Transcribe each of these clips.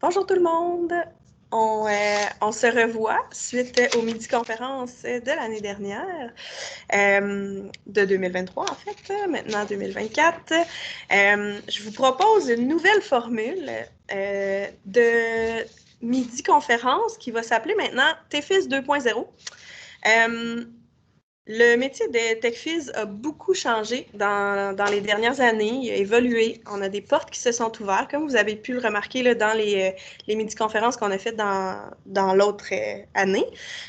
Bonjour tout le monde! On se revoit suite aux midi-conférences de l'année dernière, de 2023 en fait, maintenant 2024. Je vous propose une nouvelle formule de midi-conférence qui va s'appeler maintenant TechFiz 2.0. Le métier de TechFiz a beaucoup changé dans les dernières années. Il a évolué. On a des portes qui se sont ouvertes, comme vous avez pu le remarquer là, dans les midi-conférences qu'on a faites dans l'autre année.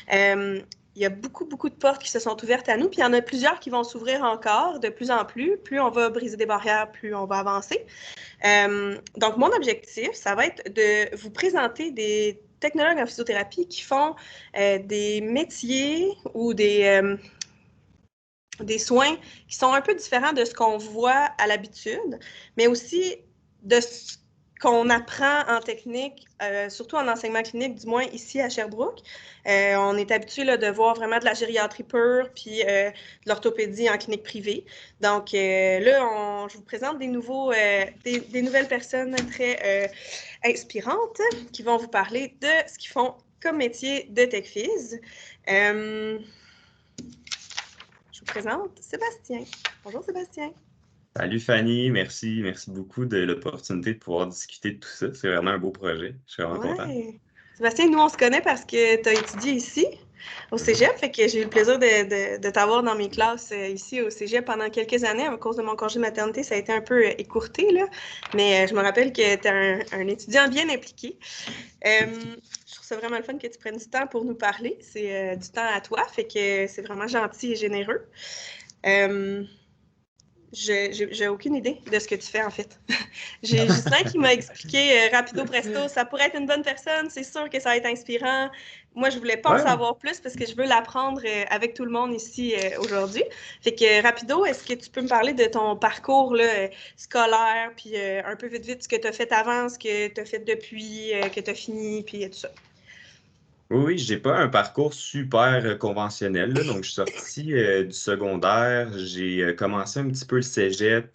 Il y a beaucoup de portes qui se sont ouvertes à nous, puis il y en a plusieurs qui vont s'ouvrir encore de plus en plus. Plus on va briser des barrières, plus on va avancer. Donc, mon objectif, ça va être de vous présenter des technologues en physiothérapie qui font des métiers ou des soins qui sont un peu différents de ce qu'on voit à l'habitude, mais aussi de ce qu'on apprend en technique, surtout en enseignement clinique, du moins ici à Sherbrooke. On est habitué là, de voir vraiment de la gériatrie pure puis de l'orthopédie en clinique privée. Donc là, je vous présente des nouvelles personnes très inspirantes qui vont vous parler de ce qu'ils font comme métier de TechFiz. Je vous présente Sébastien. Bonjour Sébastien. Salut Fanny, merci beaucoup de l'opportunité de pouvoir discuter de tout ça. C'est vraiment un beau projet. Je suis vraiment content. Sébastien, nous on se connaît parce que tu as étudié ici au Cégep, fait que j'ai eu le plaisir de t'avoir dans mes classes ici au Cégep pendant quelques années. À cause de mon congé de maternité, ça a été un peu écourté, là. Mais je me rappelle que tu es un étudiant bien impliqué. Je trouve ça vraiment le fun que tu prennes du temps pour nous parler. C'est du temps à toi, fait que c'est vraiment gentil et généreux. J'ai aucune idée de ce que tu fais, en fait. J'ai Justin qui m'a expliqué rapido presto, ça pourrait être une bonne personne, c'est sûr que ça va être inspirant. Moi, je voulais pas en savoir plus parce que je veux l'apprendre avec tout le monde ici aujourd'hui. Fait que rapido, est-ce que tu peux me parler de ton parcours là, scolaire, puis un peu vite ce que tu as fait avant, ce que tu as fait depuis, que tu as fini, puis tout ça? Oui, j'ai pas un parcours super conventionnel, là. Donc je suis sorti du secondaire, j'ai commencé un petit peu le cégep.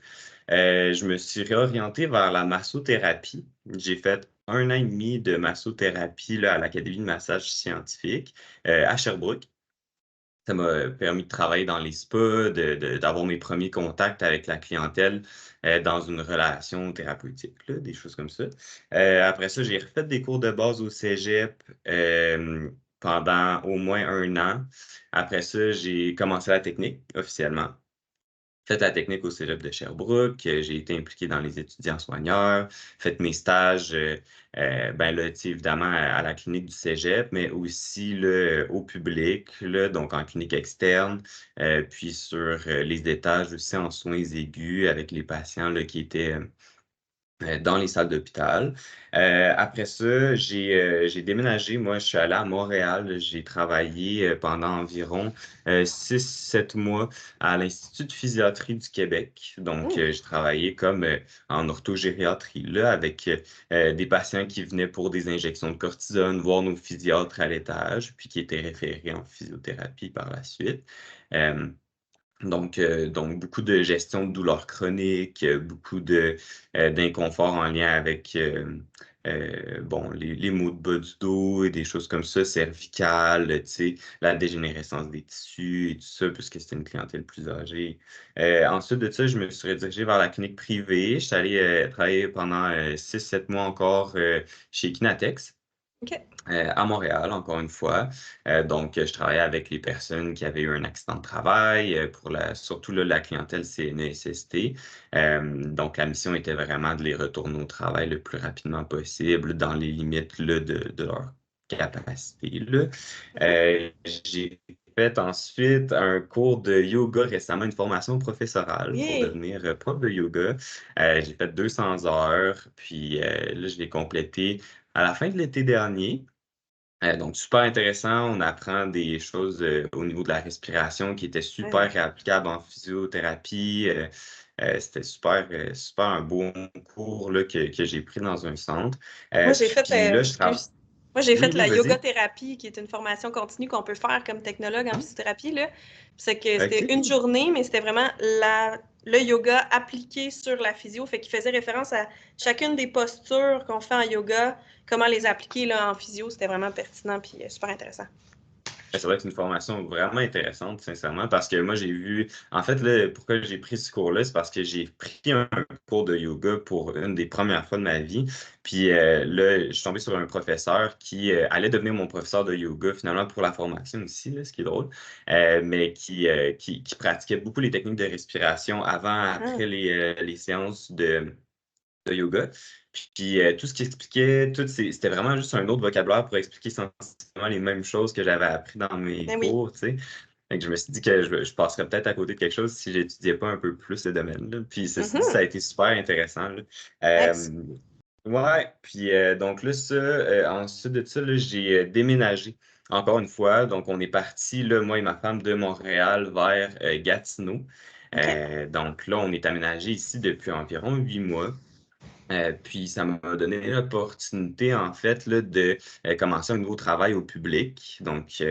Je me suis réorienté vers la massothérapie. J'ai fait 1 an et demi de massothérapie là, à l'Académie de massage scientifique à Sherbrooke. Ça m'a permis de travailler dans les spas, d'avoir mes premiers contacts avec la clientèle dans une relation thérapeutique, là, des choses comme ça. Après ça, j'ai refait des cours de base au cégep pendant au moins 1 an. Après ça, j'ai commencé la technique officiellement. Fait la technique au Cégep de Sherbrooke, j'ai été impliqué dans les étudiants soigneurs, fait mes stages, ben là, tu sais, évidemment, à la clinique du Cégep, mais aussi là, au public, là, donc en clinique externe, puis sur les étages aussi en soins aigus avec les patients là, qui étaient dans les salles d'hôpital. Après ça, j'ai déménagé. Moi, je suis allé à Montréal. J'ai travaillé pendant environ 6-7 mois à l'Institut de physiatrie du Québec. Donc, j'ai travaillé comme en orthogériatrie, là, avec des patients qui venaient pour des injections de cortisone, voir nos physiatres à l'étage, puis qui étaient référés en physiothérapie par la suite. Euh, donc, beaucoup de gestion de douleurs chroniques, beaucoup d'inconfort en lien avec bon, les maux de bas du dos et des choses comme ça, cervicales, tu sais, la dégénérescence des tissus et tout ça, puisque c'était une clientèle plus âgée. Ensuite de ça, je me suis redirigé vers la clinique privée. Je suis allé travailler pendant 6-7 mois encore chez Kinatex. OK. À Montréal, encore une fois. Donc, je travaillais avec les personnes qui avaient eu un accident de travail, surtout là, la clientèle CNESST. Donc, la mission était vraiment de les retourner au travail le plus rapidement possible, dans les limites là, de leur capacité. Là. J'ai fait ensuite un cours de yoga récemment, une formation professorale pour Yeah. devenir prof de yoga. J'ai fait 200 heures, puis là, je l'ai complété à la fin de l'été dernier. Donc, super intéressant. On apprend des choses au niveau de la respiration qui étaient super réapplicables en physiothérapie. C'était super un bon cours là, que j'ai pris dans un centre. Moi, j'ai fait, Puis là, je travaille. Moi, j'ai Oui, fait oui, la vas-y. yoga-thérapie, qui est une formation continue qu'on peut faire comme technologue en physiothérapie, là. C'est que c'était OK. une journée, mais c'était vraiment le yoga appliqué sur la physio. Fait qu'il faisait référence à chacune des postures qu'on fait en yoga, comment les appliquer là, en physio. C'était vraiment pertinent et super intéressant. Ça va être une formation vraiment intéressante, sincèrement, parce que moi, j'ai vu, en fait, là, pourquoi j'ai pris ce cours-là, c'est parce que j'ai pris un cours de yoga pour une des premières fois de ma vie. Puis là, je suis tombé sur un professeur qui allait devenir mon professeur de yoga, finalement, pour la formation aussi, là, ce qui est drôle, mais qui pratiquait beaucoup les techniques de respiration avant, après les séances de yoga. Puis tout ce qu'il expliquait, c'était vraiment juste un autre vocabulaire pour expliquer sensiblement les mêmes choses que j'avais appris dans mes Ben oui. cours, tu sais. Fait que je me suis dit que je passerais peut-être à côté de quelque chose si j'étudiais pas un peu plus ce domaine-là. Puis ceci dit, ça a été super intéressant, là. Nice. Ouais, puis donc là, ça, ensuite de ça, là, j'ai déménagé encore une fois. Donc, on est parti, là, moi et ma femme, de Montréal vers Gatineau. OK. Donc là, on est aménagé ici depuis environ 8 mois. Puis ça m'a donné l'opportunité, en fait, là, de commencer un nouveau travail au public, donc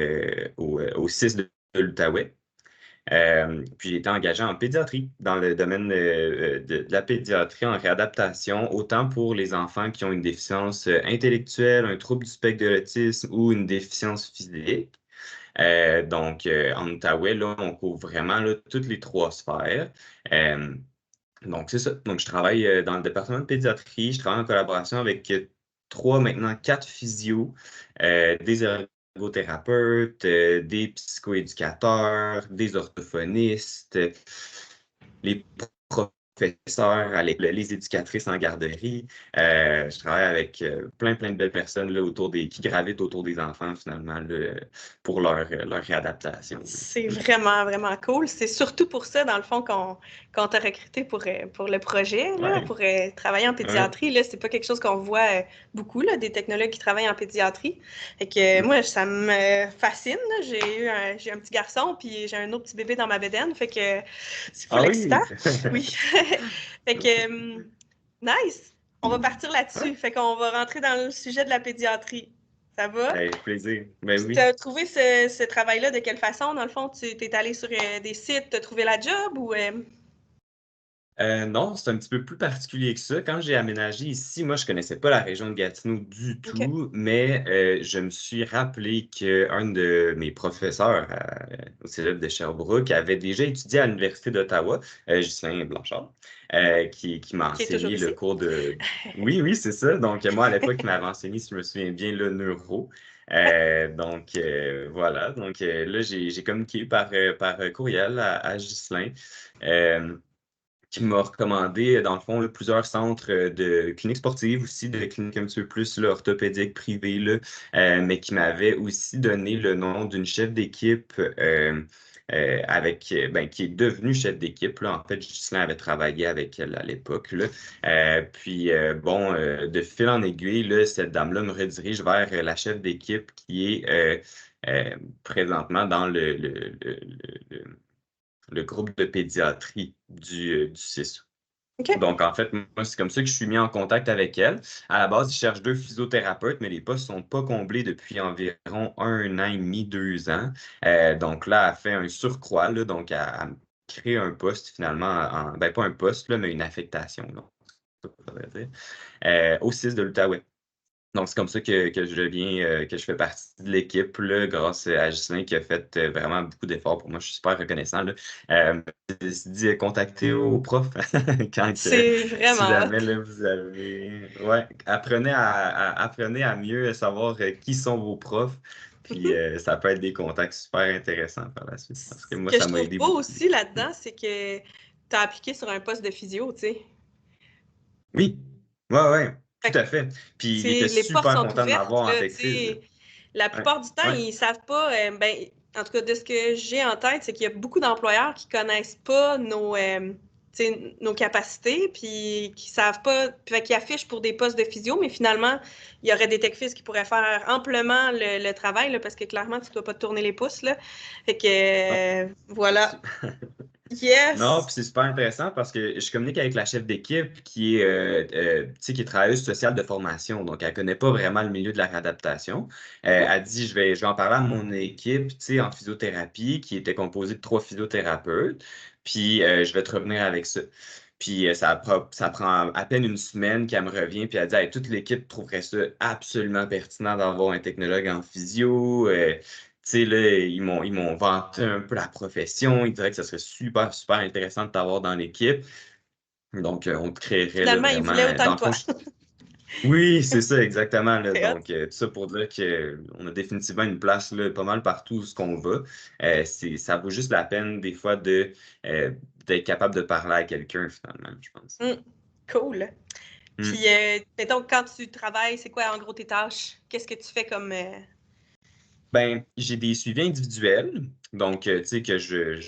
au CIS de l'Outaouais. Puis j'ai été engagé en pédiatrie, dans le domaine de la pédiatrie en réadaptation, autant pour les enfants qui ont une déficience intellectuelle, un trouble du spectre de l'autisme ou une déficience physique. Donc, en Outaouais, là, on couvre vraiment là, toutes les trois sphères. Euh, donc, c'est ça. Donc, je travaille dans le département de pédiatrie. Je travaille en collaboration avec maintenant quatre physios, des ergothérapeutes, des psychoéducateurs, des orthophonistes, les professeurs, les éducatrices en garderie. Je travaille avec plein de belles personnes là, qui gravitent autour des enfants, finalement, là, pour leur réadaptation. C'est vraiment, vraiment cool. C'est surtout pour ça, dans le fond, qu'on t'a recruté pour le projet, là, Ouais, pour travailler en ouais. pédiatrie. Là, c'est pas quelque chose qu'on voit beaucoup, là, des technologues qui travaillent en pédiatrie. Fait que moi, ça me fascine. Là. J'ai un petit garçon, puis j'ai un autre petit bébé dans ma bédaine. Fait que c'est full Ah excitant. oui! Oui. Fait que nice! On va partir là-dessus. Ouais. Fait qu'on va rentrer dans le sujet de la pédiatrie. Ça va? Avec plaisir. Ben Puis, tu oui. as trouvé ce travail-là de quelle façon? Dans le fond, tu es allé sur des sites, tu as trouvé la job ou. Non, c'est un petit peu plus particulier que ça. Quand j'ai aménagé ici, moi, je connaissais pas la région de Gatineau du OK. tout, mais je me suis rappelé qu'un de mes professeurs au Cégep de Sherbrooke avait déjà étudié à l'Université d'Ottawa, Ghislain Blanchard, qui m'a Qui est toujours enseigné le ici. cours de... Oui, oui, c'est ça. Donc, moi, à l'époque, il m'avait enseigné, si je me souviens bien, le neuro. Donc, voilà. Donc, là, j'ai communiqué par courriel à Ghislain. Euh, qui m'a recommandé, dans le fond, là, plusieurs centres de cliniques sportives aussi, de cliniques un petit peu plus là, orthopédiques privées, là, mais qui m'avait aussi donné le nom d'une chef d'équipe qui est devenue chef d'équipe. Là. En fait, Ghislain avait travaillé avec elle à l'époque. Là. De fil en aiguille, là, cette dame-là me redirige vers la chef d'équipe qui est présentement dans le groupe de pédiatrie du CISU. OK. Donc, en fait, moi, c'est comme ça que je suis mis en contact avec elle. À la base, ils cherchent 2 physiothérapeutes, mais les postes ne sont pas comblés depuis environ 1 an et demi, 2 ans. Donc là, elle fait un surcroît, là, donc elle crée un poste finalement, pas un poste, là, mais une affectation, donc, ça faudrait dire, au CIS de l'Outaouais. Donc, c'est comme ça que je deviens, que je fais partie de l'équipe, là, grâce à Ghislain qui a fait vraiment beaucoup d'efforts pour moi. Je suis super reconnaissant, là. Je dit contacter aux profs quand, C'est si vraiment jamais hot. là, vous avez. Ouais, apprenez à mieux savoir qui sont vos profs. Puis ça peut être des contacts super intéressants par la suite. Parce que Ce moi, que ça je m'a trouve aidé beau beaucoup. aussi là-dedans, c'est que tu as appliqué sur un poste de physio, tu sais. Oui, ouais, ouais, tout Fait que, à fait. Puis il était les portes super sont content de ouvertes, m'avoir en là, tu TechFiz. sais. La Ouais, plupart du temps, ouais. ils savent pas, en tout cas, de ce que j'ai en tête, c'est qu'il y a beaucoup d'employeurs qui connaissent pas tu sais, nos capacités, puis qui savent pas, puis qui affichent pour des postes de physio, mais finalement, il y aurait des techfis qui pourraient faire amplement le travail, là, parce que clairement, tu dois pas te tourner les pouces, là. Fait que, Non, voilà. là-dessus. Non, Yes! puis c'est super intéressant parce que je communique avec la chef d'équipe qui est, tu sais, qui est travailleuse sociale de formation. Donc, elle connaît pas vraiment le milieu de la réadaptation. Mhm. Elle dit, je vais en parler à mon équipe, tu sais, en physiothérapie, qui était composée de 3 physiothérapeutes. Puis, je vais te revenir avec ça. Puis, ça prend à peine une semaine qu'elle me revient. Puis, elle dit, hey, toute l'équipe trouverait ça absolument pertinent d'avoir un technologue en physio. Tu sais, là, ils m'ont vanté un peu la profession. Ils diraient que ça serait super, super intéressant de t'avoir dans l'équipe. Donc, on te créerait là, Finalement, il vraiment. voulait autant Dans que le fond, toi. oui, c'est ça, exactement. Là. C'est hot. Donc, tout ça pour dire qu'on a définitivement une place là, pas mal partout où ce qu'on va. Ça vaut juste la peine, des fois, euh, d'être capable de parler à quelqu'un, finalement, je pense. Mm. Cool. Mm. Puis, mettons, quand tu travailles, c'est quoi en gros tes tâches? Qu'est-ce que tu fais comme. Ben, j'ai des suivis individuels. Donc, tu sais, que je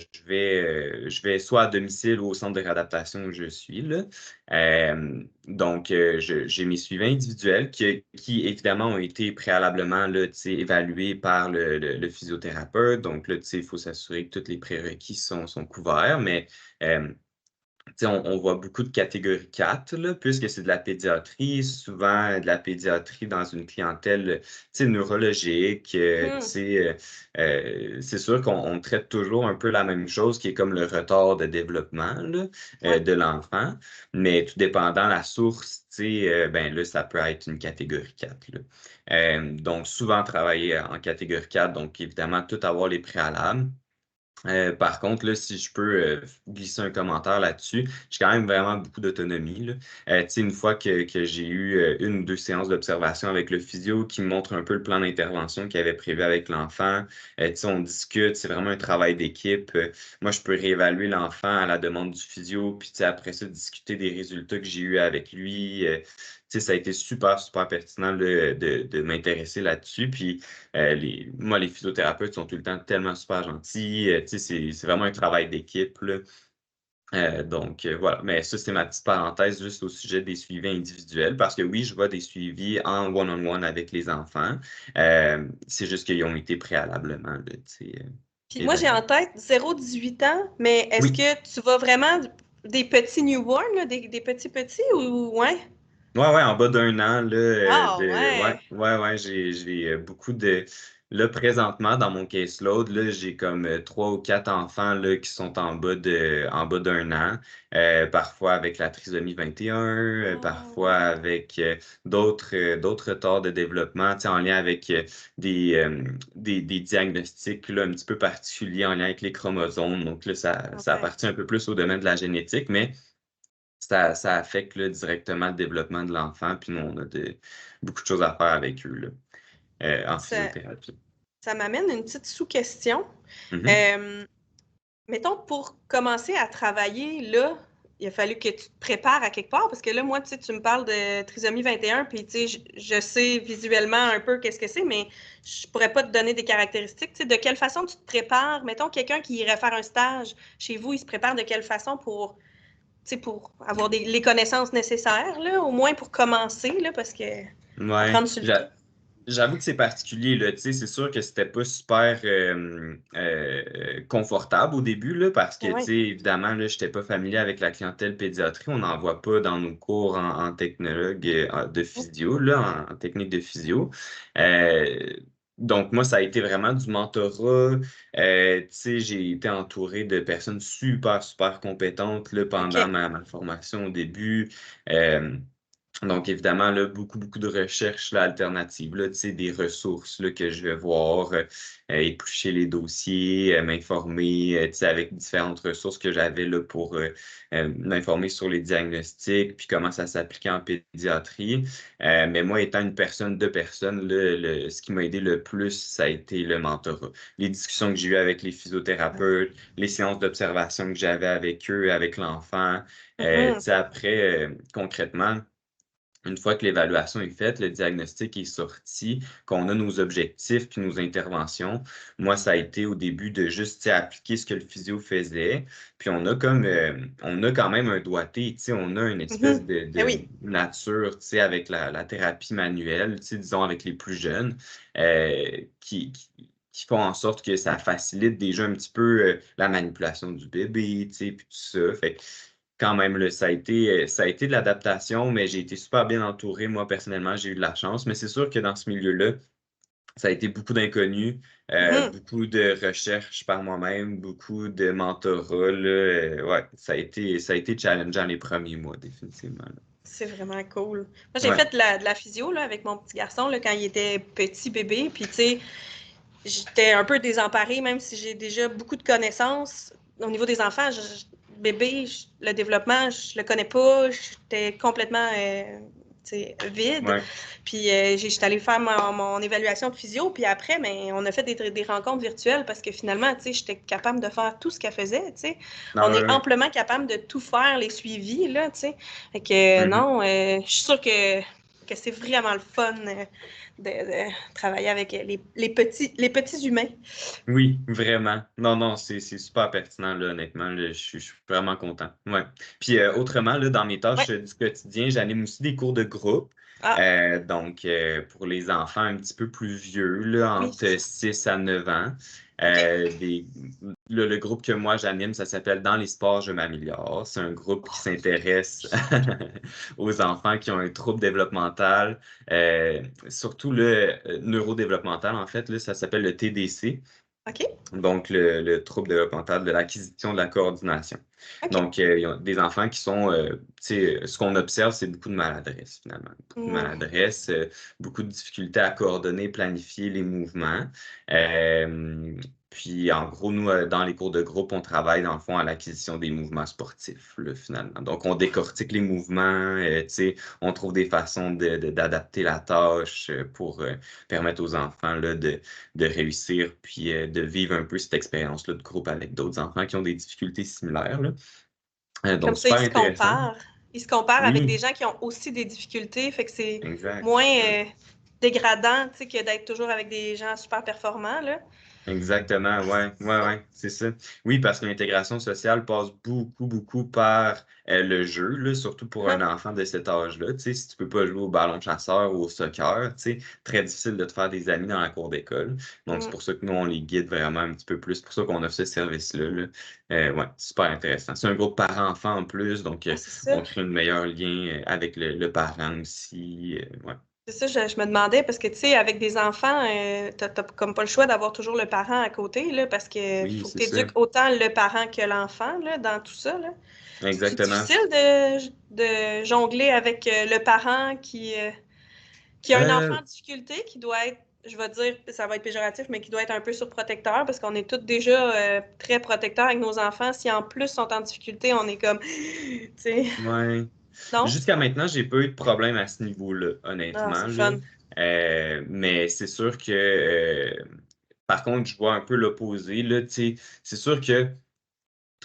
vais soit à domicile ou au centre de réadaptation où je suis, là. Donc, j'ai mes suivis individuels qui, évidemment, ont été préalablement, là, tu sais, évalués par le physiothérapeute. Donc, là, tu sais, il faut s'assurer que tous les prérequis sont couverts. Mais, euh, tu sais, on voit beaucoup de catégorie 4, là, puisque c'est de la pédiatrie, souvent de la pédiatrie dans une clientèle, tu sais, neurologique. Tu Mhm. sais, c'est sûr qu'on traite toujours un peu la même chose, qui est comme le retard de développement là, Ouais. de l'enfant, mais tout dépendant la source, tu sais, ben là, ça peut être une catégorie 4 là. Donc, souvent travailler en catégorie 4, donc évidemment, tout avoir les préalables. Par contre, là, si je peux glisser un commentaire là-dessus, j'ai quand même vraiment beaucoup d'autonomie, là. Tu sais, une fois que j'ai eu 1 ou 2 séances d'observation avec le physio qui me montre un peu le plan d'intervention qu'il avait prévu avec l'enfant, tu sais, on discute, c'est vraiment un travail d'équipe. Moi, je peux réévaluer l'enfant à la demande du physio, puis tu sais, après ça, discuter des résultats que j'ai eus avec lui. Tu sais, ça a été super, super pertinent là, de m'intéresser là-dessus. Puis, moi, les physiothérapeutes sont tout le temps tellement super gentils. Tu sais, c'est vraiment un travail d'équipe, là. Donc, voilà. Mais ça, c'est ma petite parenthèse juste au sujet des suivis individuels, parce que oui, je vois des suivis en one-on-one avec les enfants. C'est juste qu'ils ont été préalablement, là, tu sais, Puis moi, j'ai en évalués. tête 0-18 ans, mais est-ce Oui. que tu vas vraiment des petits newborns, là, des petits petits ou ouais? Ouais, ouais, en bas d'1 an, là, Ah ouais. ouais, j'ai beaucoup de. Là, présentement, dans mon caseload, là, j'ai comme 3 ou 4 enfants là, qui sont en bas d'1 an, parfois avec la trisomie 21, Ah parfois ouais. avec d'autres retards de développement, tu sais, en lien avec des diagnostics là, un petit peu particuliers en lien avec les chromosomes. Donc là, ça Ouais. appartient un peu plus au domaine de la génétique, mais ça affecte là, directement le développement de l'enfant, puis nous, on a beaucoup de choses à faire avec eux là, en Ça, physiothérapie. ça m'amène une petite sous-question. Mhm. Euh, Mettons, pour commencer à travailler, là, il a fallu que tu te prépares à quelque part, parce que là, moi, tu sais, tu me parles de trisomie 21, puis tu sais, je sais visuellement un peu qu'est-ce que c'est, mais je pourrais pas te donner des caractéristiques. Tu sais, de quelle façon tu te prépares? Mettons, quelqu'un qui irait faire un stage chez vous, il se prépare de quelle façon pour, tu sais, pour avoir les connaissances nécessaires, là, au moins pour commencer, là, parce que Ouais, apprendre sur le tas. j'avoue que c'est particulier, là, tu sais, c'est sûr que c'était pas super confortable au début, là, parce que, tu Oui. sais, évidemment, là, j'étais pas familier avec la clientèle pédiatrie, on n'en voit pas dans nos cours en technologue de physio, là, en technique de physio. Euh, donc, moi, ça a été vraiment du mentorat. Tu sais, j'ai été entouré de personnes super, super compétentes, là, pendant OK. ma formation au début. Euh, donc, évidemment, là, beaucoup, beaucoup de recherches là, alternatives, là, tu sais, des ressources là, que je vais voir, éplucher les dossiers, m'informer, tu sais, avec différentes ressources que j'avais là, pour m'informer sur les diagnostics, puis comment ça s'appliquait en pédiatrie. Mais moi, étant une personne de personne, là, ce qui m'a aidé le plus, ça a été le mentorat. Les discussions que j'ai eues avec les physiothérapeutes, les séances d'observation que j'avais avec eux, avec l'enfant. Tu Mhm. sais, après, concrètement, une fois que l'évaluation est faite, le diagnostic est sorti, qu'on a nos objectifs puis nos interventions, moi, ça a été au début de juste, tu sais, appliquer ce que le physio faisait. Puis on a quand même un doigté, tu sais, on a une espèce Mhm. de, Ben de oui. nature, tu sais, avec la thérapie manuelle, tu sais, disons avec les plus jeunes, euh, qui, qui, qui font en sorte que ça facilite déjà un petit peu la manipulation du bébé, tu sais, puis tout ça. Fait que quand même, là, ça a été de l'adaptation, mais j'ai été super bien entouré. Moi, personnellement, j'ai eu de la chance. Mais c'est sûr que dans ce milieu-là, ça a été beaucoup d'inconnus, Mhm. beaucoup de recherches par moi-même, beaucoup de mentorat, là. Ouais, ça a été challengeant les premiers mois, définitivement, là. C'est vraiment cool. Moi, j'ai Ouais. fait de la physio là, avec mon petit garçon là, quand il était petit bébé. Puis, tu sais, j'étais un peu désemparée, même si j'ai déjà beaucoup de connaissances. Au niveau des enfants, bébé, le développement, je le connais pas. J'étais complètement vide. Ouais. Puis j'étais allée faire mon évaluation de physio. Puis après, mais on a fait des rencontres virtuelles parce que finalement, tu sais, j'étais capable de faire tout ce qu'elle faisait. Tu sais. Non, On ouais, est ouais. amplement capable de tout faire, les suivis, là, tu sais. Fait que Mhm. non, je suis sûre que c'est vraiment le fun de travailler avec les petits humains. Oui, vraiment. Non, non, c'est super pertinent, là, honnêtement. Là, je suis vraiment content. Ouais. Puis autrement, là, dans mes tâches Ouais. du quotidien, j'anime aussi des cours de groupe. Ah, Donc, pour les enfants un petit peu plus vieux, là, oui, c'est entre ça. 6 à 9 ans. OK. Des, le groupe que moi j'anime, ça s'appelle Dans les sports, je m'améliore. C'est un groupe qui s'intéresse aux enfants qui ont un trouble développemental, surtout le neurodéveloppemental, en fait, là, ça s'appelle le TDC. OK. Donc, le trouble développemental de l'acquisition de la coordination. OK. Donc, il y a des enfants qui sont, tu sais, ce qu'on observe, c'est beaucoup de maladresse, finalement. Beaucoup de Hmm. maladresse, beaucoup de difficultés à coordonner, planifier les mouvements. Euh, Puis, en gros, nous, dans les cours de groupe, on travaille, dans le fond, à l'acquisition des mouvements sportifs, là, finalement. Donc, on décortique les mouvements, tu sais, on trouve des façons d'adapter la tâche pour permettre aux enfants, là, de réussir puis de vivre un peu cette expérience-là de groupe avec d'autres enfants qui ont des difficultés similaires, là. Comme Donc, ça, super intéressant. ils se comparent avec des Oui, gens qui ont aussi des difficultés, fait que c'est exact. moins Mm. dégradant, tu sais, que d'être toujours avec des gens super performants, là. Exactement, ouais, ouais, ouais, c'est ça. Oui, parce que l'intégration sociale passe beaucoup, beaucoup par le jeu, là, surtout pour un Hein? enfant de cet âge-là. Tu sais, si tu peux pas jouer au ballon chasseur ou au soccer, tu sais, très difficile de te faire des amis dans la cour d'école. Donc, c'est Hmm. pour ça que nous, on les guide vraiment un petit peu plus. C'est pour ça qu'on offre ce service-là, là. Ouais, super intéressant. C'est un groupe parent-enfant en plus, donc Ah, c'est ça. on crée un meilleur lien avec le parent aussi. Ouais. C'est ça, je me demandais, parce que, tu sais, avec des enfants, t'as comme pas le choix d'avoir toujours le parent à côté, là, parce que Oui, faut que c'est tu ça. éduques autant le parent que l'enfant, là, dans tout ça, là. C'est Exactement. difficile de jongler avec le parent qui a un enfant Euh, en difficulté, qui doit être, je vais dire, ça va être péjoratif, mais qui doit être un peu surprotecteur, parce qu'on est tous déjà très protecteurs avec nos enfants. Si en plus sont en difficulté, on est comme, tu sais, Ouais. non? Jusqu'à maintenant, j'ai pas eu de problème à ce niveau-là, Ah, c'est honnêtement, le là. fun. Mais c'est sûr que, par contre, je vois un peu l'opposé, là, tu sais. C'est sûr que,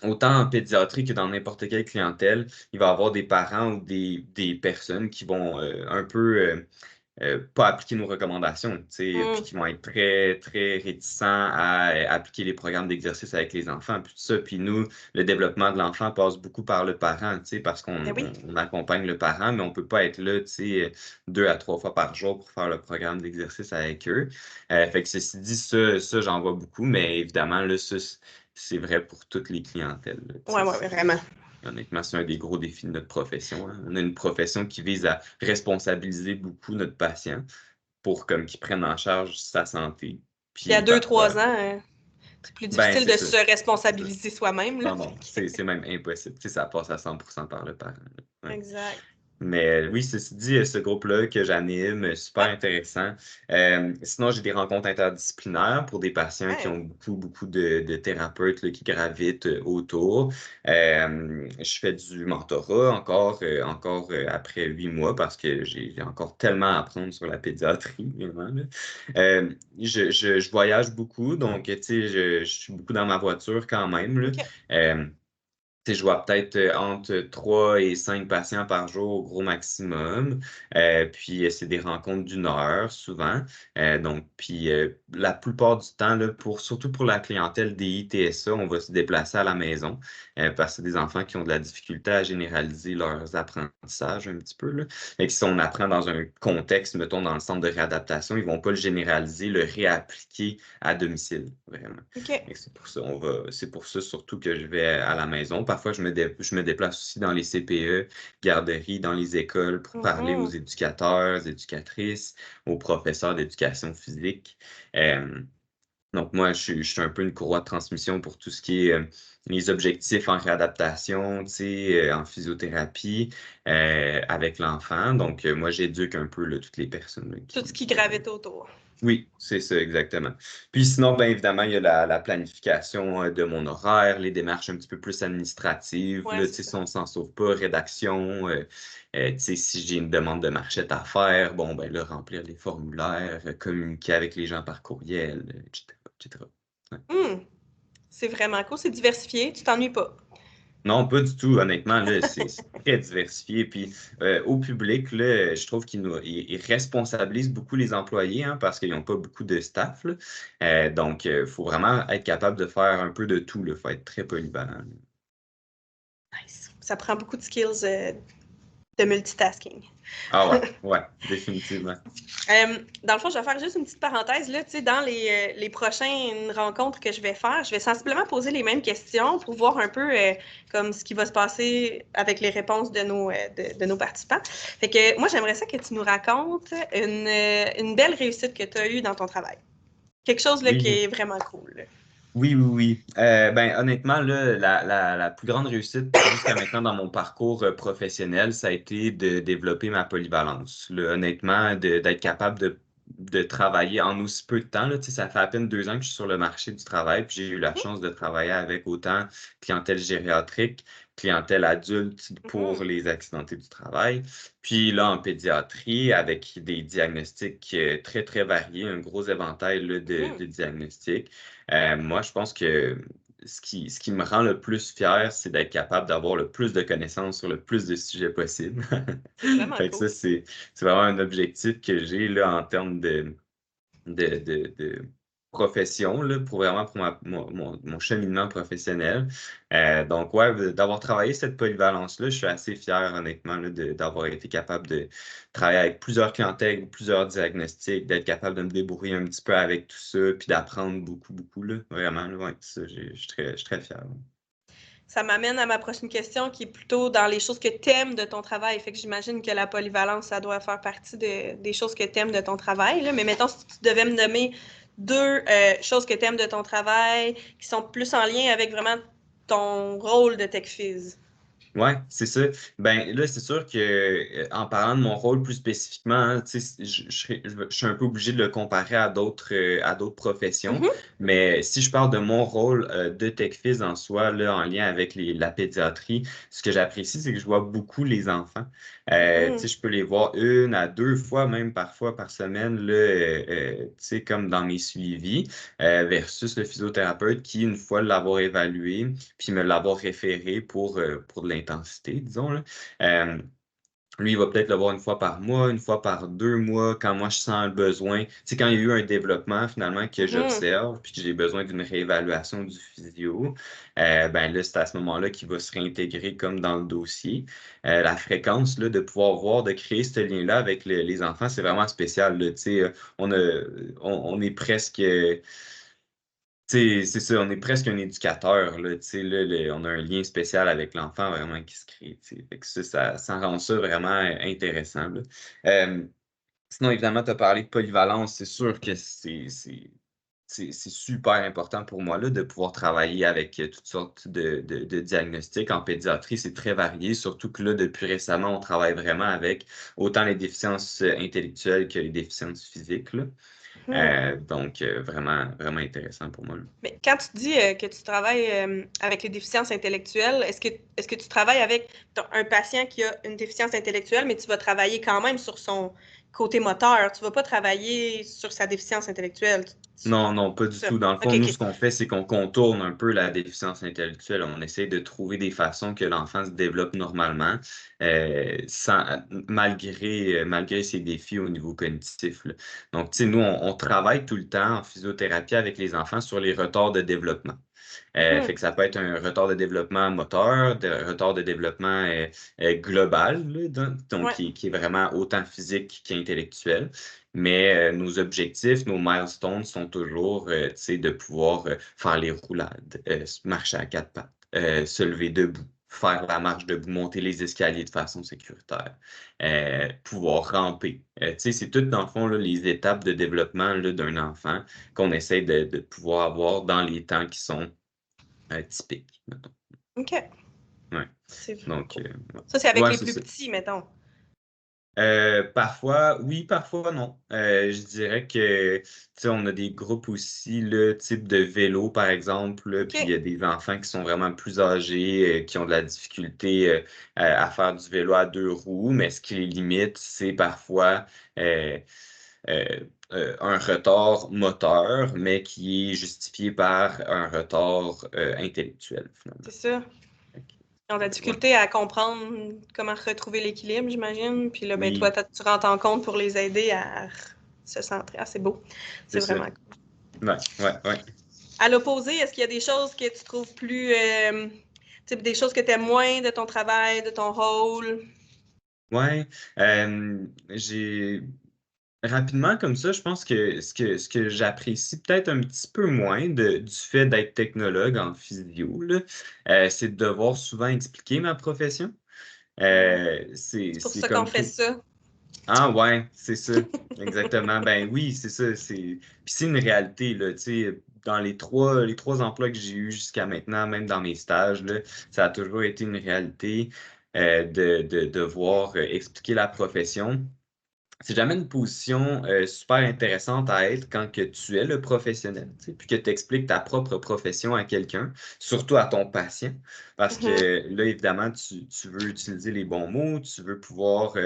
autant en pédiatrie que dans n'importe quelle clientèle, il va y avoir des parents ou des personnes qui vont un peu pas appliquer nos recommandations, tu sais, puis Hum. qui vont être très, très réticents à appliquer les programmes d'exercice avec les enfants, puis tout ça. Puis nous, le développement de l'enfant passe beaucoup par le parent, tu sais, parce Ben oui. on accompagne le parent, mais on peut pas être là, tu sais, 2 à 3 fois par jour pour faire le programme d'exercice avec eux. Fait que ceci dit, ça j'en vois beaucoup, mais évidemment, là, ça, c'est vrai pour toutes les clientèles, là, Ouais, tu ouais, sais. ouais, vraiment. Honnêtement, c'est un des gros défis de notre profession, hein. On a une profession qui vise à responsabiliser beaucoup notre patient pour comme qu'ils prennent en charge sa santé. Puis à Puis deux parfois, trois ans, c'est plus ben difficile c'est de ça. se C'est ça. responsabiliser soi-même, là. Non, non, c'est même impossible. Tu sais, ça passe à 100% par le parent, là. Ouais. Exact. Mais oui, ceci dit, ce groupe-là que j'anime, super Ouais, intéressant. Sinon, j'ai des rencontres interdisciplinaires pour des patients qui ouais. ont beaucoup, beaucoup de thérapeutes là, qui gravitent autour. Je fais du mentorat encore après 8 mois parce que j'ai encore tellement à apprendre sur la pédiatrie, vraiment, là. Je voyage beaucoup, donc tu sais, je suis beaucoup dans ma voiture quand même, là. OK. Euh, Je vois peut-être entre 3 et 5 patients par jour au gros maximum. Puis c'est des rencontres d'une heure souvent. Donc, puis la plupart du temps, là, surtout pour la clientèle des ITSA, on va se déplacer à la maison parce que c'est des enfants qui ont de la difficulté à généraliser leurs apprentissages un petit peu, là. Et que si on apprend dans un contexte, mettons dans le centre de réadaptation, ils vont pas le généraliser, le réappliquer à domicile, vraiment. OK. Et c'est pour ça surtout que je vais à la maison. Parfois, je me déplace aussi dans les CPE, garderies, dans les écoles pour parler aux Mhm. éducateurs, éducatrices, aux professeurs d'éducation physique. Euh, donc, moi, je suis un peu une courroie de transmission pour tout ce qui est les objectifs en réadaptation, tu sais, en physiothérapie avec l'enfant. Donc, moi, j'éduque un peu là, toutes les personnes là, Tout ce qui qui gravite autour. oui, c'est ça, exactement. Puis sinon, bien évidemment, il y a la planification de mon horaire, les démarches un petit peu plus administratives. Ouais, Là, tu c'est sais, ça. si on s'en sauve pas, rédaction, tu sais, si j'ai une demande de marchette à faire, bon, ben là, remplir les formulaires, communiquer avec les gens par courriel, etc., etc. Ouais. Hmm. C'est vraiment cool, c'est diversifié, tu t'ennuies pas. Non, pas du tout, honnêtement, là, c'est très diversifié. Puis au public, là, je trouve qu'ils responsabilisent beaucoup les employés hein, parce qu'ils n'ont pas beaucoup de staff. Là. Donc, il faut vraiment être capable de faire un peu de tout. Il faut être très polyvalent. Là. Nice. Ça prend beaucoup de skills de multitasking. Ah ouais, ouais, définitivement. Dans le fond, je vais faire juste une petite parenthèse. Là, dans les prochaines rencontres que je vais faire, je vais sensiblement poser les mêmes questions pour voir un peu comme ce qui va se passer avec les réponses de nos participants. Fait que moi, j'aimerais ça que tu nous racontes une belle réussite que tu as eue dans ton travail. Quelque chose là, qui Oui, est vraiment cool. oui, oui, oui. Ben, honnêtement, là, la plus grande réussite jusqu'à maintenant dans mon parcours professionnel, ça a été de développer ma polyvalence. Là, honnêtement, d'être capable de travailler en aussi peu de temps. Là, tu sais, ça fait à peine 2 ans que je suis sur le marché du travail, puis j'ai eu la Mhm, chance de travailler avec autant clientèle gériatrique, clientèle adulte pour mhm, les accidentés du travail, puis là, en pédiatrie, avec des diagnostics très, très variés, un gros éventail là, mhm. de diagnostics. Moi, je pense que ce qui me rend le plus fier, c'est d'être capable d'avoir le plus de connaissances sur le plus de sujets possible. C'est vraiment Fait que ça, cool. c'est vraiment un objectif que j'ai là en termes de profession, là, pour vraiment pour mon cheminement professionnel. Donc, ouais, d'avoir travaillé cette polyvalence-là, je suis assez fier, honnêtement, là, d'avoir été capable de travailler avec plusieurs clientèles, plusieurs diagnostics, d'être capable de me débrouiller un petit peu avec tout ça, puis d'apprendre beaucoup, beaucoup, là, vraiment, là, ouais, ça, je suis très fier. Là. Ça m'amène à ma prochaine question qui est plutôt dans les choses que tu aimes de ton travail. Fait que j'imagine que la polyvalence, ça doit faire partie des choses que tu aimes de ton travail. Là. Mais mettons, si tu devais me nommer deux choses que tu aimes de ton travail qui sont plus en lien avec vraiment ton rôle de TechFizz. Ouais, c'est ça. Ben là, c'est sûr que en parlant de mon rôle plus spécifiquement, hein, tu sais, je suis un peu obligé de le comparer à d'autres professions. Mhm, Mais si je parle de mon rôle de TechFiz en soi, là, en lien avec la pédiatrie, ce que j'apprécie, c'est que je vois beaucoup les enfants. Tu sais, mhm, je peux les voir 1 à 2 fois, même parfois par semaine, là, tu sais, comme dans mes suivis, versus le physiothérapeute qui, une fois l'avoir évalué, puis me l'avoir référé pour de l'intensité, disons. Là. Euh, Lui, il va peut-être le voir 1 fois par mois, 1 fois par 2 mois, quand moi je sens le besoin. Tu sais, quand il y a eu un développement finalement que mhm. j'observe, puis que j'ai besoin d'une réévaluation du physio, ben là, c'est à ce moment-là qu'il va se réintégrer comme dans le dossier. La fréquence là, de pouvoir voir, de créer ce lien-là avec les enfants, c'est vraiment spécial. Là, tu sais, on est presque. C'est ça, on est presque un éducateur, là, tu sais, là, on a un lien spécial avec l'enfant vraiment qui se crée, tu sais. Fait que ça rend ça vraiment intéressant, là. Euh, Sinon, évidemment, tu as parlé de polyvalence, c'est sûr que c'est super important pour moi, là, de pouvoir travailler avec toutes sortes de diagnostics. En pédiatrie, c'est très varié, surtout que là, depuis récemment, on travaille vraiment avec autant les déficiences intellectuelles que les déficiences physiques, là. Mhm. Donc, vraiment, vraiment intéressant pour moi. Là. Mais quand tu dis que tu travailles avec les déficiences intellectuelles, est-ce que tu travailles avec un patient qui a une déficience intellectuelle, mais tu vas travailler quand même sur son côté moteur. Tu ne vas pas travailler sur sa déficience intellectuelle. Non, non, pas du Ça. tout. Dans le fond, OK, nous, OK. ce qu'on fait, c'est qu'on contourne un peu la déficience intellectuelle. On essaie de trouver des façons que l'enfant se développe normalement, malgré ses défis au niveau cognitif, là. Donc, tu sais, nous, on travaille tout le temps en physiothérapie avec les enfants sur les retards de développement. Fait que ça peut être un retard de développement moteur, de retard de développement global, là, donc Ouais. qui est vraiment autant physique qu'intellectuel. Mais nos objectifs, nos milestones sont toujours tu sais, de pouvoir faire les roulades, marcher à quatre pattes, se lever debout, faire la marche debout, monter les escaliers de façon sécuritaire, pouvoir ramper. Tu sais, c'est tout, dans le fond, là, les étapes de développement là, d'un enfant qu'on essaie de pouvoir avoir dans les temps qui sont typiques, mettons. OK. Ouais. C'est vraiment Donc, cool. Ça, c'est avec ouais, les c'est plus ça. petits, mettons. Parfois, oui, parfois non. Je dirais que, tu sais, on a des groupes aussi, le type de vélo, par exemple, là, puis il y OK. a des enfants qui sont vraiment plus âgés, qui ont de la difficulté à faire du vélo à deux roues, mais ce qui les limite, c'est parfois euh, euh, un retard moteur, mais qui est justifié par un retard intellectuel, finalement. C'est ça. Fait Ils ont de la ouais. difficulté à comprendre comment retrouver l'équilibre, j'imagine. Puis là, ben, toi, Oui, tu rentres en compte pour les aider à se centrer. Ah, c'est beau. C'est c'est ça. vraiment cool. Ouais, ouais, ouais. À l'opposé, est-ce qu'il y a des choses que tu trouves plus. Des choses que tu aimes moins de ton travail, de ton rôle? Ouais, j'ai rapidement comme ça, je pense que ce que j'apprécie peut-être un petit peu moins du fait d'être technologue en physio, là, c'est de devoir souvent expliquer ma profession. C'est pour C'est ça qu'on comme fait tout. ça. Ah ouais, c'est ça, exactement. Ben oui, c'est ça. Puis c'est une réalité, là, tu sais, dans les trois emplois que j'ai eus jusqu'à maintenant, même dans mes stages, là, ça a toujours été une réalité de devoir expliquer la profession. C'est jamais une position super intéressante à être quand que tu es le professionnel, tu sais, puis que tu expliques ta propre profession à quelqu'un, surtout à ton patient, parce Mhm. que là, évidemment, tu veux utiliser les bons mots, tu veux pouvoir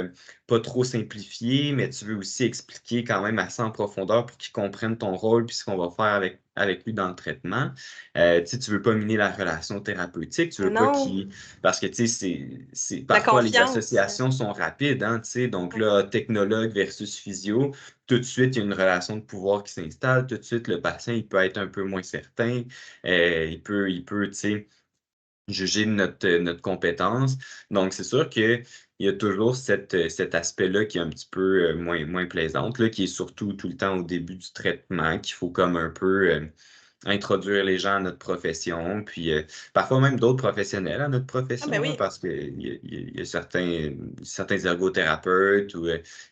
pas trop simplifier, mais tu veux aussi expliquer quand même assez en profondeur pour qu'il comprenne ton rôle puis ce qu'on va faire avec lui dans le traitement. Tu sais, tu veux pas miner la relation thérapeutique, tu Mais veux pas non, qu'il... Parce que, tu sais, la parfois les confiance. associations sont rapides, hein, tu sais, donc Ouais. là, technologue versus physio, tout de suite, il y a une relation de pouvoir qui s'installe, tout de suite, le patient, il peut être un peu moins certain, tu sais, juger de notre compétence. Donc, c'est sûr qu'il y a toujours cet aspect-là qui est un petit peu moins plaisante, là, qui est surtout tout le temps au début du traitement, qu'il faut comme un peu introduire les gens à notre profession, puis parfois même d'autres professionnels à notre Ah, ben profession, là, oui. parce qu'il y a certains ergothérapeutes ou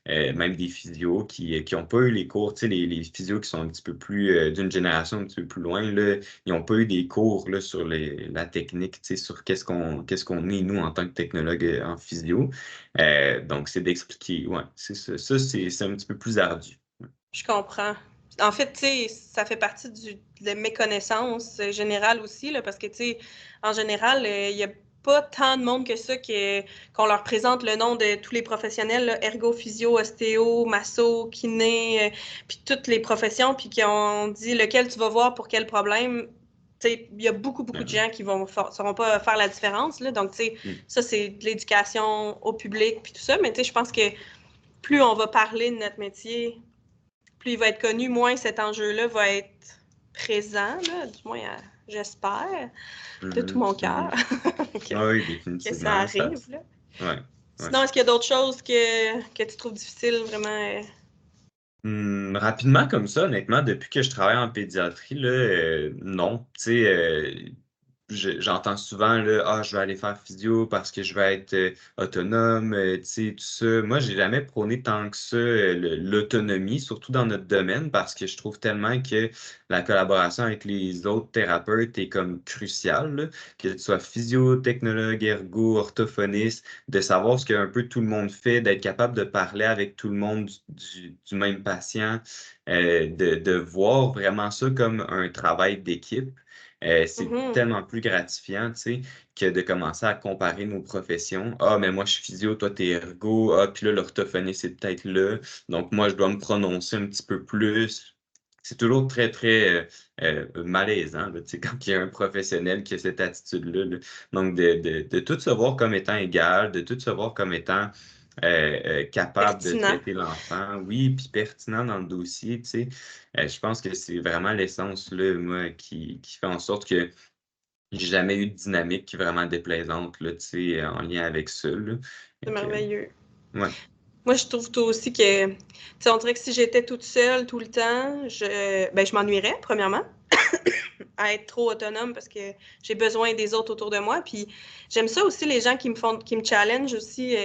même des physios qui n'ont pas eu les cours, tu sais, les physios qui sont un petit peu plus d'une génération un petit peu plus loin, là, ils n'ont pas eu des cours là, sur la technique, tu sais, sur qu'est-ce qu'on est, nous, en tant que technologue en physio. Donc, c'est d'expliquer, ouais, c'est ça. Ça, c'est un petit peu plus ardu. Je comprends. En fait, tu sais, ça fait partie de la méconnaissance générale aussi, là, parce que, tu sais, en général, il n'y a pas tant de monde que ça qu'on leur présente le nom de tous les professionnels, là, ergo, physio, ostéo, masso, kiné, puis toutes les professions, puis qui ont dit lequel tu vas voir pour quel problème. Tu sais, il y a beaucoup, beaucoup de Ouais. gens qui ne sauront pas faire la différence, là. Donc, tu sais, Mm. ça, c'est de l'éducation au public, puis tout ça. Mais, tu sais, je pense que plus on va parler de notre métier, plus il va être connu, moins cet enjeu-là va être présent, là, du moins, j'espère, de tout Mhm, mon cœur, mhm. que, Ah oui, que ça définitivement. arrive. Là. Ouais, ouais. Sinon, est-ce qu'il y a d'autres choses que tu trouves difficiles, vraiment? Rapidement comme ça, honnêtement, depuis que je travaille en pédiatrie, là, non. Tu sais, j'entends souvent là, ah, je vais aller faire physio parce que je vais être autonome, tu sais, tout ça. Moi, j'ai jamais prôné tant que ça l'autonomie, surtout dans notre domaine, parce que je trouve tellement que la collaboration avec les autres thérapeutes est comme cruciale, là. Que tu sois physio, technologue, ergo, orthophoniste, de savoir ce qu'un peu tout le monde fait, d'être capable de parler avec tout le monde du même patient, de voir vraiment ça comme un travail d'équipe. C'est Mhm. tellement plus gratifiant, tu sais, que de commencer à comparer nos professions. Ah, mais moi, je suis physio, toi, t'es ergo. Ah, puis là, l'orthophonie, c'est peut-être là. Donc, moi, je dois me prononcer un petit peu plus. C'est toujours très, très malaisant, là, tu sais, quand il y a un professionnel qui a cette attitude-là. Là. Donc, de tout se voir comme étant égal, de tout se voir comme étant capable de Pertinent. traiter l'enfant, oui, puis pertinent dans le dossier, tu sais. Je pense que c'est vraiment l'essence, là, moi, qui fait en sorte que j'ai jamais eu de dynamique qui est vraiment déplaisante, là, tu sais, en lien avec ça, là. C'est Fait que, merveilleux. ouais. Moi, je trouve toi aussi que, tu sais, on dirait que si j'étais toute seule tout le temps, je m'ennuierais, premièrement, à être trop autonome parce que j'ai besoin des autres autour de moi. Puis j'aime ça aussi, les gens qui me challenge aussi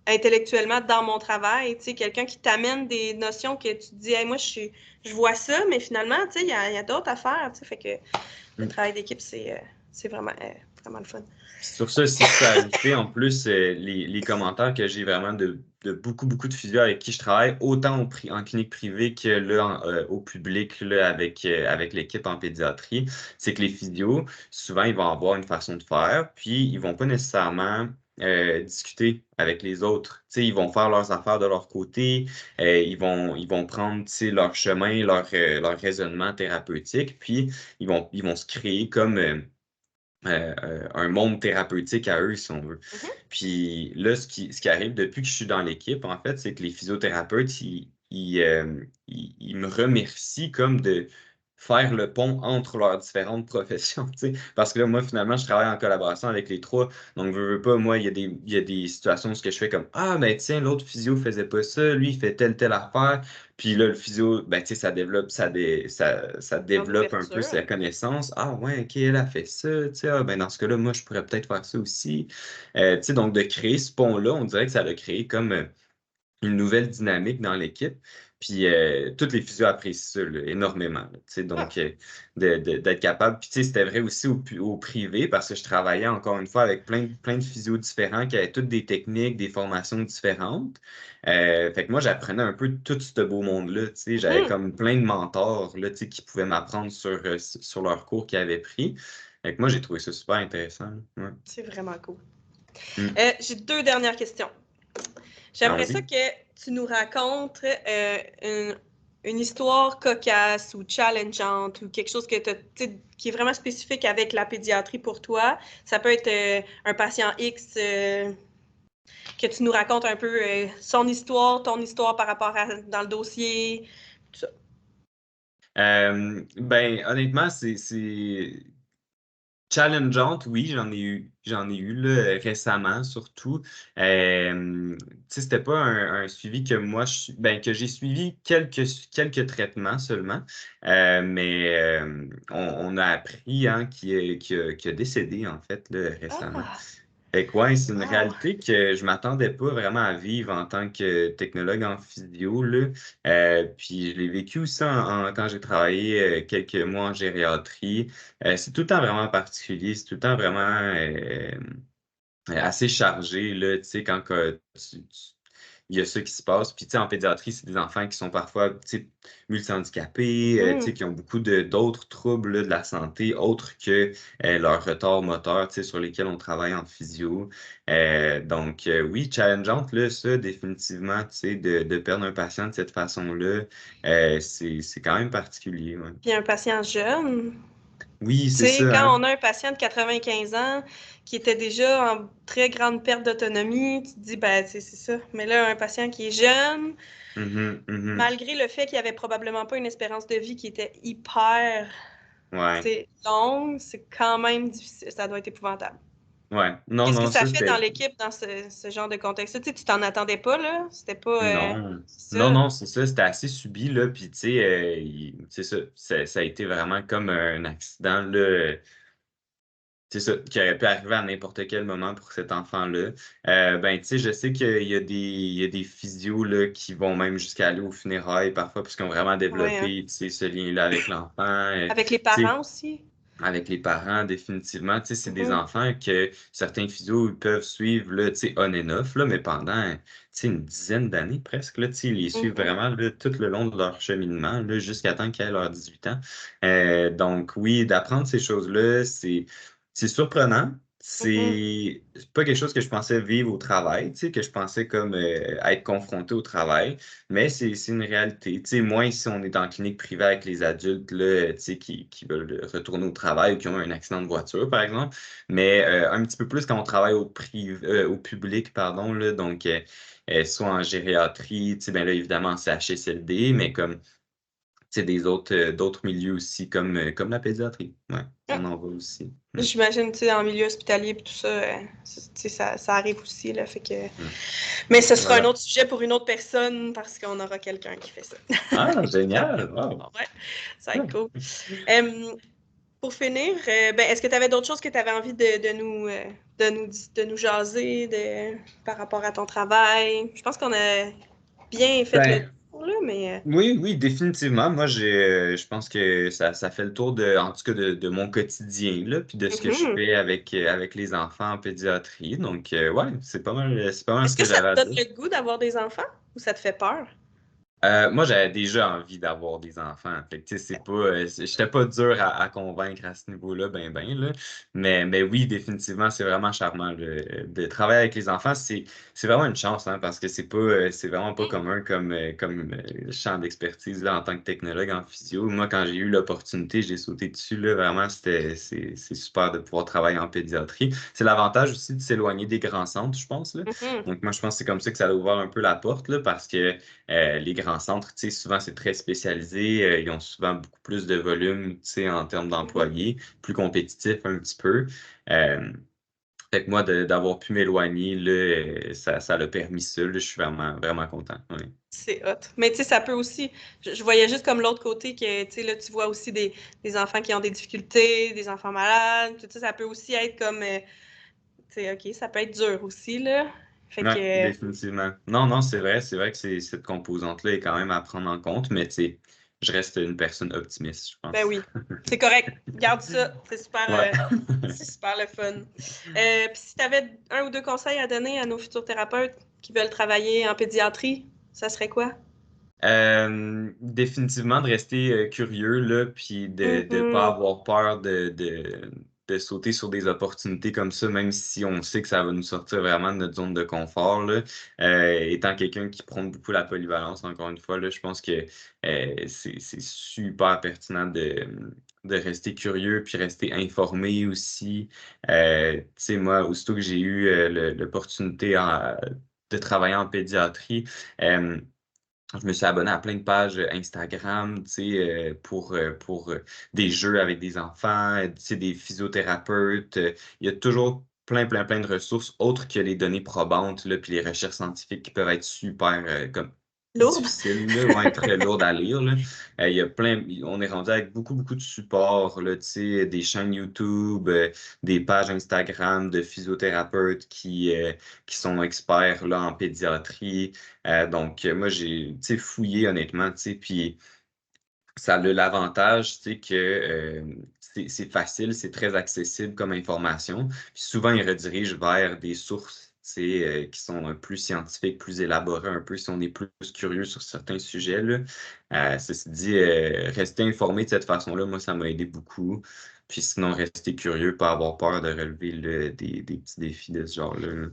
intellectuellement dans mon travail. Tu sais, quelqu'un qui t'amène des notions que tu te dis, hey, moi, je vois ça, mais finalement, tu sais, il y a d'autres affaires. Tu sais, fait que le travail d'équipe, c'est vraiment le fun. Sur ça, si je peux ajouter en plus les commentaires que j'ai vraiment de beaucoup, beaucoup de physio avec qui je travaille, autant en clinique privée que là, au public là, avec l'équipe en pédiatrie, c'est que les physios, souvent, ils vont avoir une façon de faire, puis ils vont pas nécessairement discuter avec les autres. Tu sais, ils vont faire leurs affaires de leur côté, ils vont prendre tu sais, leur chemin, leur raisonnement thérapeutique, puis ils vont se créer comme un monde thérapeutique à eux, si on veut. Mhm. Puis là, ce qui arrive depuis que je suis dans l'équipe, en fait, c'est que les physiothérapeutes, ils me remercient comme de faire le pont entre leurs différentes professions, tu sais. Parce que là, moi, finalement, je travaille en collaboration avec les trois. Donc, veux pas, moi, il y a des situations où ce que je fais comme, ah, ben tiens, l'autre physio faisait pas ça, lui, il fait telle affaire. Puis là, le physio, ben, tu sais, ça Grande développe un peu ouverture. sa connaissance. Ah, ouais, OK, elle a fait ça. Tu sais, ah, ben, dans ce cas-là, moi, je pourrais peut-être faire ça aussi. Tu sais, donc, de créer ce pont-là, on dirait que ça a créé comme une nouvelle dynamique dans l'équipe. Puis, toutes les physios apprécient ça là, énormément. Là, tu sais, Ah, donc, d'être capable. Puis, tu sais, c'était vrai aussi au privé parce que je travaillais encore une fois avec plein de physios différents qui avaient toutes des techniques, des formations différentes. Fait que moi, j'apprenais un peu tout ce beau monde-là. Tu sais, j'avais mhm. comme plein de mentors là, tu sais, qui pouvaient m'apprendre sur leurs cours qu'ils avaient pris. Fait que moi, j'ai trouvé ça super intéressant. Là. Ouais. C'est vraiment cool. Mm. J'ai deux dernières questions. J'aimerais ça Allons-y. que tu nous racontes une histoire cocasse ou challengeante ou quelque chose qui est vraiment spécifique avec la pédiatrie pour toi. Ça peut être un patient X que tu nous racontes un peu son histoire, ton histoire par rapport à dans le dossier, tout ça. Ben, honnêtement, c'est challengeante, oui, j'en ai eu là, récemment, surtout. Tu sais, c'était pas un suivi que moi, ben, que j'ai suivi quelques traitements seulement, mais on a appris hein, qu'il a décédé, en fait, là, récemment. Ah, Fait que ouais, c'est une wow. réalité que je m'attendais pas vraiment à vivre en tant que technologue en physio, là. Puis je l'ai vécu aussi quand j'ai travaillé quelques mois en gériatrie. C'est tout le temps vraiment particulier, c'est tout le temps vraiment assez chargé, là, tu sais, quand il y a ça qui se passe. Puis, tu sais, en pédiatrie, c'est des enfants qui sont parfois, tu sais, multi-handicapés, tu sais, Mhm. qui ont beaucoup d'autres troubles là, de la santé, autres que leur retard moteur, tu sais, sur lesquels on travaille en physio. Donc, oui, challengeante, là, ça, définitivement, tu sais, de perdre un patient de cette façon-là, c'est quand même particulier, ouais. Puis un patient jeune. Oui, Tu c'est sais, ça, quand hein? on a un patient de 95 ans qui était déjà en très grande perte d'autonomie, tu te dis, ben, c'est ça. Mais là, un patient qui est jeune, Mhm, mhm. malgré le fait qu'il avait probablement pas une espérance de vie qui était hyper, tu Ouais, sais, longue, c'est quand même difficile. Ça doit être épouvantable. ouais. Non, Qu'est-ce que non, ça ça, fait dans c'était. l'équipe dans ce genre de contexte-là? Tu sais, tu t'en attendais pas, là? C'était pas Non, non, ça. non, c'est ça, c'était assez subi, là, puis tu sais, c'est ça, ça a été vraiment comme un accident, là, c'est ça, qui aurait pu arriver à n'importe quel moment pour cet enfant-là. Ben, tu sais, je sais qu'il y a des physios, là, qui vont même jusqu'à aller aux funérailles parfois, parce qu'ils ont vraiment Ouais, hein. développé, tu sais, ce lien-là avec l'enfant, Avec les tu sais, parents aussi. avec les parents, définitivement. Tu sais, c'est des Mhm, enfants que certains physios ils peuvent suivre, là, tu sais, on and off, là, mais pendant, tu sais, une dizaine d'années presque, là, tu sais, ils les suivent mhm, vraiment, là, tout le long de leur cheminement, là, jusqu'à temps qu'ils aient leurs 18 ans. Donc, oui, d'apprendre ces choses-là, c'est surprenant. mhm. C'est pas quelque chose que je pensais vivre au travail, tu sais, que je pensais comme être confronté au travail. Mais c'est une réalité. Tu sais, moi, ici, on est en clinique privée avec les adultes là, tu sais, qui veulent retourner au travail ou qui ont eu un accident de voiture, par exemple. Mais un petit peu plus quand on travaille au public, pardon, là, donc soit en gériatrie, tu sais, ben là, évidemment, en CHSLD, mais comme tu sais, d'autres milieux aussi, comme la pédiatrie. Ouais, Ah, on en voit aussi. j'imagine, tu sais, en milieu hospitalier et tout ça, tu sais, ça arrive aussi, là, fait que... Mm. Mais ce sera un Voilà. autre sujet pour une autre personne parce qu'on aura quelqu'un qui fait ça. Ah, génial! Wow. Ouais, ça va être Ouais. cool. Euh, pour finir, ben, est-ce que tu avais d'autres choses que tu avais envie de nous jaser par rapport à ton travail? Je pense qu'on a bien fait le Ben, tour, là, mais... oui, oui, définitivement. Moi, je pense que ça fait le tour en tout cas, de mon quotidien, là, puis de ce que je Mhm. fais avec les enfants en pédiatrie. Donc, ouais, c'est pas mal ce Est-ce que que ça j'avais à te donne dire. le goût d'avoir des enfants ou ça te fait peur? Moi, j'avais déjà envie d'avoir des enfants. Fait que, tu sais, j'étais pas dur à convaincre à ce niveau-là, ben, là. Mais oui, définitivement, c'est vraiment charmant, de travailler avec les enfants. C'est vraiment une chance, hein, parce que c'est vraiment pas commun comme champ d'expertise, là, en tant que technologue en physio. Moi, quand j'ai eu l'opportunité, j'ai sauté dessus, là. Vraiment, c'est super de pouvoir travailler en pédiatrie. C'est l'avantage aussi de s'éloigner des grands centres, je pense, là. Mhm. Donc, moi, je pense que c'est comme ça que ça a ouvert un peu la porte, là, parce que les grands centres, tu sais, souvent, c'est très spécialisé. Ils ont souvent beaucoup plus de volume, tu sais, en termes Mhm. d'employés, plus compétitifs un petit peu. Euh, Fait que moi, d'avoir pu m'éloigner, là, ça l'a permis ça. Là, je suis vraiment, vraiment content. Oui. C'est hot. Mais tu sais, ça peut aussi. Je voyais juste comme l'autre côté que, tu sais, là, tu vois aussi des enfants qui ont des difficultés, des enfants malades. Tout ça, ça peut aussi être comme. Tu sais, OK, ça peut être dur aussi, là. Fait Ouais, que. définitivement. Non, non, c'est vrai que cette composante-là est quand même à prendre en compte, mais tu sais, je reste une personne optimiste, je Ben pense. oui, c'est correct. Garde ça. Ouais. C'est super le fun. Puis si tu avais un ou deux conseils à donner à nos futurs thérapeutes qui veulent travailler en pédiatrie, ça serait quoi? Définitivement de rester curieux là, puis de ne pas Mhm. avoir peur de sauter sur des opportunités comme ça, même si on sait que ça va nous sortir vraiment de notre zone de confort, là. Étant quelqu'un qui prône beaucoup la polyvalence, encore une fois, là, je pense que c'est super pertinent de rester curieux puis rester informé aussi. Tu sais, moi, aussitôt que j'ai eu l'opportunité de travailler en pédiatrie, euh, je me suis abonné à plein de pages Instagram, tu sais, pour des jeux avec des enfants, tu sais, des physiothérapeutes. Il y a toujours plein de ressources autres que les données probantes, là, puis les recherches scientifiques qui peuvent être super comme Lourde? difficiles, là, ouais, très lourdes à lire, là. Il y a on est rendu avec beaucoup de supports, là, tu sais, des chaînes YouTube, des pages Instagram de physiothérapeutes qui sont experts là, en pédiatrie. Donc, moi, j'ai, tu sais, fouillé honnêtement, tu sais, puis ça a l'avantage, tu sais, que c'est facile, c'est très accessible comme information. Puis souvent, ils redirigent vers des sources, tu sais, qui sont plus scientifiques, plus élaborées un peu, si on est plus curieux sur certains sujets, là. Ceci dit, rester informé de cette façon-là, moi, ça m'a aidé beaucoup. Puis sinon, rester curieux, pas avoir peur de relever des petits défis de ce genre-là. Là.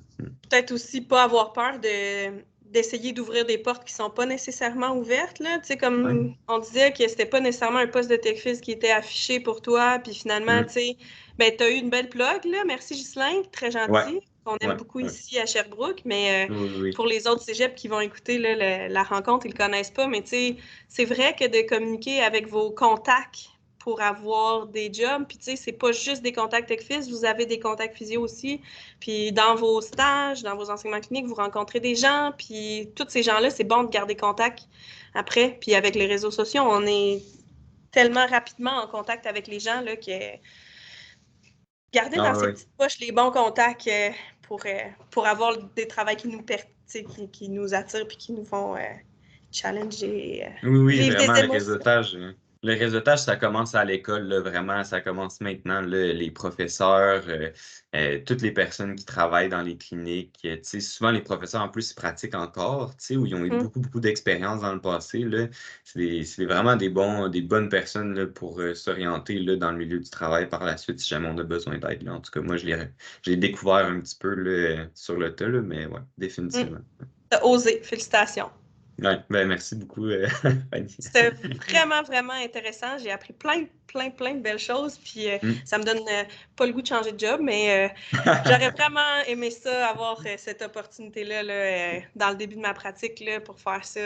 Peut-être aussi pas avoir peur d'essayer d'ouvrir des portes qui sont pas nécessairement ouvertes, là. Tu sais, Ouais. comme on disait que c'était pas nécessairement un poste de TechFizz qui était affiché pour toi, puis finalement, tu Mm. sais, ben, t'as eu une belle plug, là. Merci, Ghislain, très Ouais. gentil. On aime Ouais. beaucoup Ouais. ici à Sherbrooke, mais Oui, oui, oui. pour les autres cégeps qui vont écouter là, la rencontre, ils le connaissent pas, mais tu sais, c'est vrai que de communiquer avec vos contacts pour avoir des jobs, puis tu sais, c'est pas juste des contacts TechFizz, vous avez des contacts physio aussi, puis dans vos stages, dans vos enseignements cliniques, vous rencontrez des gens, puis tous ces gens-là, c'est bon de garder contact après. Puis avec les réseaux sociaux, on est tellement rapidement en contact avec les gens là, que garder dans Ah ses oui. petites poches les bons contacts pour avoir des travaux qui nous attirent puis qui nous font challenger, Oui, oui, vivre des vraiment le émotions. réseautage. Le réseautage, ça commence à l'école, là, vraiment, ça commence maintenant, là, les professeurs, toutes les personnes qui travaillent dans les cliniques, tu sais, souvent les professeurs, en plus, ils pratiquent encore, tu sais, où ils ont eu Mhm. beaucoup, beaucoup d'expérience dans le passé, là. C'est vraiment des bonnes personnes, là, pour s'orienter, là, dans le milieu du travail par la suite, si jamais on a besoin d'aide, là. En tout cas, moi, j'ai découvert un petit peu, là, sur le tas, là, mais ouais, Mhm. définitivement. T'as osé, félicitations. Ouais, ben, merci beaucoup, Fanny. C'était vraiment, vraiment intéressant. J'ai appris plein de belles choses. Puis Mm. ça me donne pas le goût de changer de job, mais j'aurais vraiment aimé ça, avoir cette opportunité-là là, dans le début de ma pratique là, pour faire ça.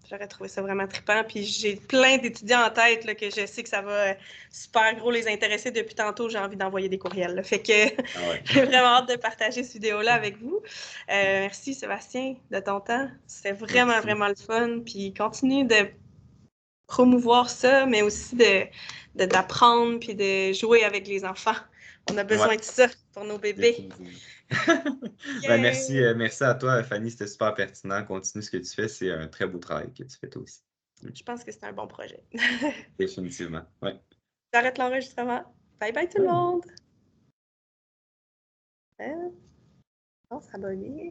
J'aurais trouvé ça vraiment trippant. Puis j'ai plein d'étudiants en tête là, que je sais que ça va super gros les intéresser. Depuis tantôt, j'ai envie d'envoyer des courriels. Là. Fait que Ah ouais. j'ai vraiment hâte de partager cette vidéo-là avec vous. Merci Sébastien de ton temps. C'était vraiment, Merci. vraiment le fun. Puis continue de promouvoir ça, mais aussi d'apprendre puis de jouer avec les enfants. On a Ouais, besoin de ça pour nos bébés. définitivement. Ben, merci, Yay! merci à toi, Fanny. C'était super pertinent. Continue ce que tu fais. C'est un très beau travail que tu fais toi aussi. Mm. Je pense que c'est un bon projet. Définitivement. Ouais. J'arrête l'enregistrement. Bye bye tout le Ouais. monde! Non, ça va bien.